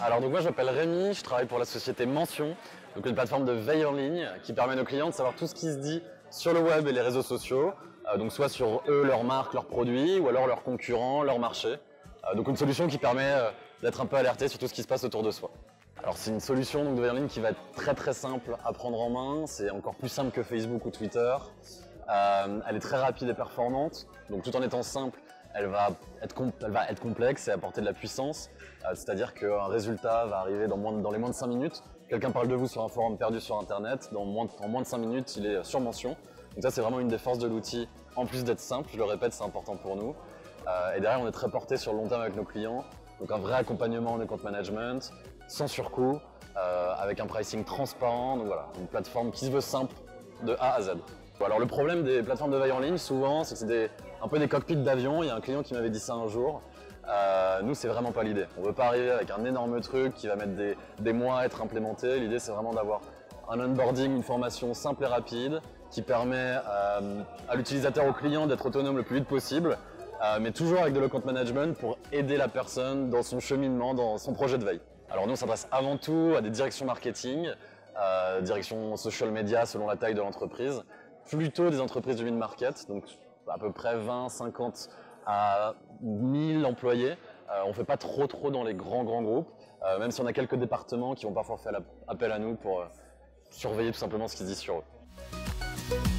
Alors donc moi je m'appelle Rémi, je travaille pour la société Mention, donc une plateforme de veille en ligne qui permet à nos clients de savoir tout ce qui se dit sur le web et les réseaux sociaux, donc soit sur eux, leur marque, leurs produits, ou alors leurs concurrents, leur marché. Donc une solution qui permet d'être un peu alerté sur tout ce qui se passe autour de soi. Alors c'est une solution donc, de veille en ligne qui va être très simple à prendre en main, c'est encore plus simple que Facebook ou Twitter. Elle est très rapide et performante, donc tout en étant simple, elle va être complexe et apporter de la puissance, c'est-à-dire qu'un résultat va arriver dans les moins de 5 minutes. Quelqu'un parle de vous sur un forum perdu sur internet, en moins de 5 minutes il est sur Mention. Donc ça c'est vraiment une des forces de l'outil, en plus d'être simple, je le répète c'est important pour nous. Et derrière on est très porté sur le long terme avec nos clients, donc un vrai accompagnement en account management, sans surcoût, avec un pricing transparent, donc voilà, une plateforme qui se veut simple de A à Z. Alors le problème des plateformes de veille en ligne, souvent, c'est que c'est un peu des cockpits d'avion. Il y a un client qui m'avait dit ça un jour. Nous, c'est vraiment pas l'idée. On veut pas arriver avec un énorme truc qui va mettre des mois à être implémenté. L'idée, c'est vraiment d'avoir un onboarding, une formation simple et rapide qui permet à l'utilisateur, au client, d'être autonome le plus vite possible, mais toujours avec de l'account management pour aider la personne dans son cheminement, dans son projet de veille. Alors nous, on s'adresse avant tout à des directions marketing, direction social media selon la taille de l'entreprise, plutôt des entreprises du mid-market, donc à peu près 20, 50 à 1000 employés. On ne fait pas trop dans les grands groupes, même si on a quelques départements qui vont parfois faire appel à nous pour surveiller tout simplement ce qui se dit sur eux.